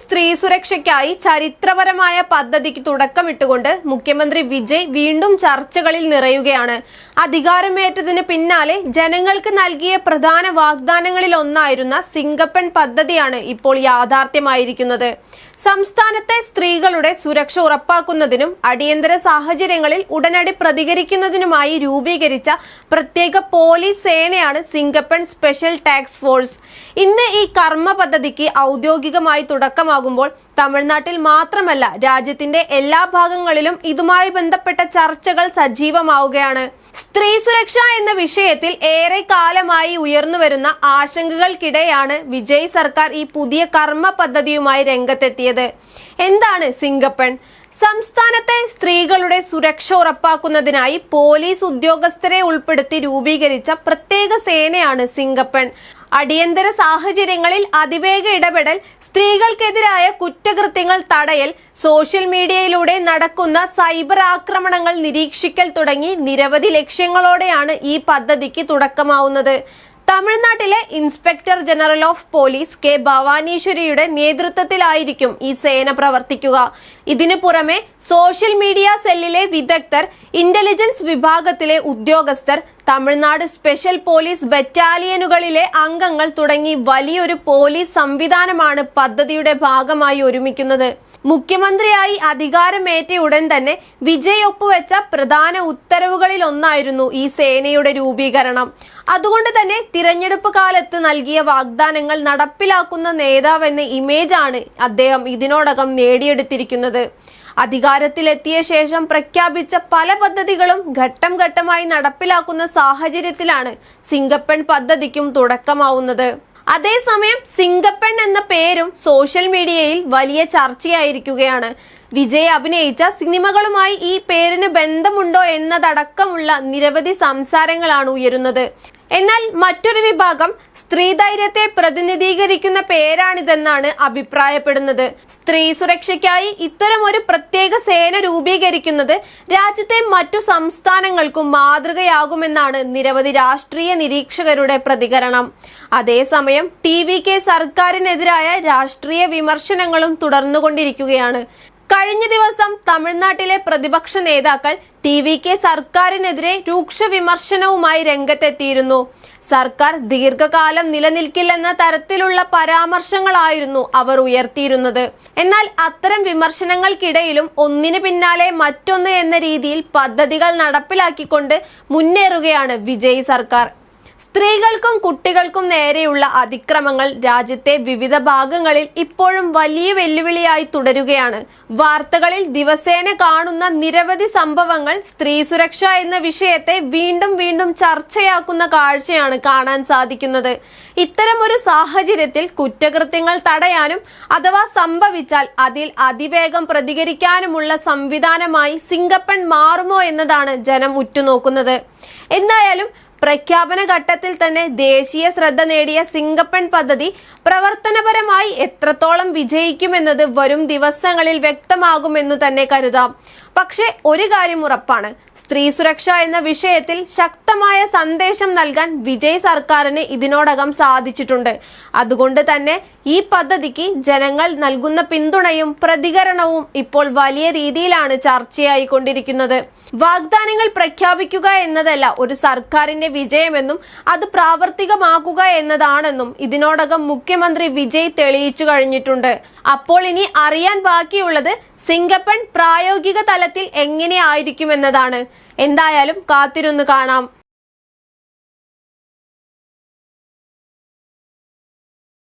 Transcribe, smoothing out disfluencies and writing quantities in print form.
സ്ത്രീ സുരക്ഷയ്ക്കായി ചരിത്രപരമായ പദ്ധതിക്ക് തുടക്കമിട്ടുകൊണ്ട് മുഖ്യമന്ത്രി വിജയ് വീണ്ടും ചർച്ചകളിൽ നിറയുകയാണ്. അധികാരമേറ്റതിന് പിന്നാലെ ജനങ്ങൾക്ക് നൽകിയ പ്രധാന വാഗ്ദാനങ്ങളിൽ ഒന്നായിരുന്ന സിംഗപ്പൻ പദ്ധതിയാണ് ഇപ്പോൾ യാഥാർത്ഥ്യമായിരിക്കുന്നത്. സംസ്ഥാനത്തെ സ്ത്രീകളുടെ സുരക്ഷ ഉറപ്പാക്കുന്നതിനും അടിയന്തര സാഹചര്യങ്ങളിൽ ഉടനടി പ്രതികരിക്കുന്നതിനുമായി രൂപീകരിച്ച പ്രത്യേക പോലീസ് സേനയാണ് സിംഗപ്പൻ സ്പെഷ്യൽ ടാസ്ക് ഫോഴ്സ്. ഇന്ന് ഈ കർമ്മ പദ്ധതിക്ക് ഔദ്യോഗികമായി തുടക്കമാകുമ്പോൾ തമിഴ്നാട്ടിൽ മാത്രമല്ല രാജ്യത്തിന്റെ എല്ലാ ഭാഗങ്ങളിലും ഇതുമായി ബന്ധപ്പെട്ട ചർച്ചകൾ സജീവമാവുകയാണ്. സ്ത്രീ സുരക്ഷ എന്ന വിഷയത്തിൽ ഏറെ കാലമായി ഉയർന്നുവരുന്ന ആശങ്കകൾക്കിടെയാണ് വിജയ് സർക്കാർ ഈ പുതിയ കർമ്മ പദ്ധതിയുമായി രംഗത്തെത്തിയത്. എന്താണ് സിംഗപ്പൻ? സംസ്ഥാനത്തെ സ്ത്രീകളുടെ സുരക്ഷ ഉറപ്പാക്കുന്നതിനായി പോലീസ് ഉദ്യോഗസ്ഥരെ ഉൾപ്പെടുത്തി രൂപീകരിച്ച പ്രത്യേക സേനയാണ് സിംഗപ്പൻ. അടിയന്തര സാഹചര്യങ്ങളിൽ അതിവേഗ ഇടപെടൽ, സ്ത്രീകൾക്കെതിരായ കുറ്റകൃത്യങ്ങൾ തടയൽ, സോഷ്യൽ മീഡിയയിലൂടെ നടക്കുന്ന സൈബർ ആക്രമണങ്ങൾ നിരീക്ഷിക്കൽ തുടങ്ങി നിരവധി ലക്ഷ്യങ്ങളോടെയാണ് ഈ പദ്ധതിക്ക് തുടക്കമാവുന്നത്. തമിഴ്നാട്ടിലെ inspector general of police K ഭവാനീശ്വരിയുടെ നേതൃത്വത്തിലായിരിക്കും ഈ സേന പ്രവർത്തിക്കുക. ഇതിനു പുറമെ സോഷ്യൽ മീഡിയ സെല്ലിലെ വിദഗ്ധർ, ഇന്റലിജൻസ് വിഭാഗത്തിലെ ഉദ്യോഗസ്ഥർ, തമിഴ്നാട് സ്പെഷ്യൽ പോലീസ് ബറ്റാലിയനുകളിലെ അംഗങ്ങൾ തുടങ്ങി വലിയൊരു പോലീസ് സംവിധാനമാണ് പദ്ധതിയുടെ ഭാഗമായി ഒരുമിക്കുന്നത്. മുഖ്യമന്ത്രിയായി അധികാരമേറ്റ ഉടൻ തന്നെ വിജയ് ഒപ്പുവെച്ച പ്രധാന ഉത്തരവുകളിൽ ഒന്നായിരുന്നു ഈ സേനയുടെ രൂപീകരണം. അതുകൊണ്ട് തന്നെ തിരഞ്ഞെടുപ്പ് കാലത്ത് നൽകിയ വാഗ്ദാനങ്ങൾ നടപ്പിലാക്കുന്ന നേതാവെന്ന ഇമേജാണ് അദ്ദേഹം ഇതിനോടകം നേടിയെടുത്തിരിക്കുന്നത്. അധികാരത്തിലെത്തിയ ശേഷം പ്രഖ്യാപിച്ച പല പദ്ധതികളും ഘട്ടം ഘട്ടമായി നടപ്പിലാക്കുന്ന സാഹചര്യത്തിലാണ് സിംഗപ്പൻ പദ്ധതിക്കും തുടക്കമാവുന്നത്. അതേസമയം സിംഗപ്പൻ എന്ന പേരും സോഷ്യൽ മീഡിയയിൽ വലിയ ചർച്ചയായിരിക്കുകയാണ്. വിജയ് അഭിനയിച്ച സിനിമകളുമായി ഈ പേരിന് ബന്ധമുണ്ടോ എന്നതടക്കമുള്ള നിരവധി സംസാരങ്ങളാണ് ഉയരുന്നത്. എന്നാൽ മറ്റൊരു വിഭാഗം സ്ത്രീധൈര്യത്തെ പ്രതിനിധീകരിക്കുന്ന പേരാണിതെന്നാണ് അഭിപ്രായപ്പെടുന്നത്. സ്ത്രീ സുരക്ഷയ്ക്കായി ഇത്തരം ഒരു പ്രത്യേക സേന രൂപീകരിക്കുന്നത് രാജ്യത്തെ മറ്റു സംസ്ഥാനങ്ങൾക്കും മാതൃകയാകുമെന്നാണ് നിരവധി രാഷ്ട്രീയ നിരീക്ഷകരുടെ പ്രതികരണം. അതേസമയം TVK സർക്കാരിനെതിരായ രാഷ്ട്രീയ വിമർശനങ്ങളും തുടർന്നുകൊണ്ടിരിക്കുകയാണ്. കഴിഞ്ഞ ദിവസം തമിഴ്നാട്ടിലെ പ്രതിപക്ഷ നേതാക്കൾ TVK സർക്കാരിനെതിരെ രൂക്ഷ വിമർശനവുമായി രംഗത്തെത്തിയിരുന്നു. സർക്കാർ ദീർഘകാലം നിലനിൽക്കില്ലെന്ന തരത്തിലുള്ള പരാമർശങ്ങളായിരുന്നു അവർ ഉയർത്തിയിരുന്നത്. എന്നാൽ അത്തരം വിമർശനങ്ങൾക്കിടയിലും ഒന്നിനു പിന്നാലെ മറ്റൊന്ന് എന്ന രീതിയിൽ പദ്ധതികൾ നടപ്പിലാക്കിക്കൊണ്ട് മുന്നേറുകയാണ് വിജയ് സർക്കാർ. സ്ത്രീകൾക്കും കുട്ടികൾക്കും നേരെയുള്ള അതിക്രമങ്ങൾ രാജ്യത്തെ വിവിധ ഭാഗങ്ങളിൽ ഇപ്പോഴും വലിയ വെല്ലുവിളിയായി തുടരുകയാണ്. വാർത്തകളിൽ ദിവസേന കാണുന്ന നിരവധി സംഭവങ്ങൾ സ്ത്രീ സുരക്ഷ എന്ന വിഷയത്തെ വീണ്ടും വീണ്ടും ചർച്ചയാക്കുന്ന കാഴ്ചയാണ് കാണാൻ സാധിക്കുന്നത്. ഇത്തരമൊരു സാഹചര്യത്തിൽ കുറ്റകൃത്യങ്ങൾ തടയാനും അഥവാ സംഭവിച്ചാൽ അതിൽ അതിവേഗം പ്രതികരിക്കാനുമുള്ള സംവിധാനമായി സിംഗപ്പൻ മാറുമോ എന്നതാണ് ജനം ഉറ്റുനോക്കുന്നത്. എന്തായാലും പ്രഖ്യാപന ഘട്ടത്തിൽ തന്നെ ദേശീയ ശ്രദ്ധ നേടിയ സിംഗപ്പൻ പദ്ധതി പ്രവർത്തനപരമായി എത്രത്തോളം വിജയിക്കുമെന്നത് വരും ദിവസങ്ങളിൽ വ്യക്തമാകുമെന്നു തന്നെ കരുതാം. പക്ഷെ ഒരു കാര്യം ഉറപ്പാണ്, സ്ത്രീ സുരക്ഷ എന്ന വിഷയത്തിൽ ശക്തമായ സന്ദേശം നൽകാൻ വിജയ് സർക്കാരിന് ഇതിനോടകം സാധിച്ചിട്ടുണ്ട്. അതുകൊണ്ട് തന്നെ ഈ പദ്ധതിക്ക് ജനങ്ങൾ നൽകുന്ന പിന്തുണയും പ്രതികരണവും ഇപ്പോൾ വലിയ രീതിയിലാണ് ചർച്ചയായിക്കൊണ്ടിരിക്കുന്നത്. വാഗ്ദാനങ്ങൾ പ്രഖ്യാപിക്കുക എന്നതല്ല ഒരു സർക്കാരിന്റെ വിജയമെന്നും അത് പ്രാവർത്തികമാക്കുക എന്നതാണെന്നും ഇതിനോടകം മുഖ്യമന്ത്രി വിജയ് തെളിയിച്ചു കഴിഞ്ഞിട്ടുണ്ട്. അപ്പോൾ ഇനി അറിയാൻ ബാക്കിയുള്ളത് സിംഗപ്പൻ പ്രായോഗിക തലത്തിൽ എങ്ങനെയായിരിക്കുമെന്നതാണ്. എന്തായാലും കാത്തിരുന്ന് കാണാം.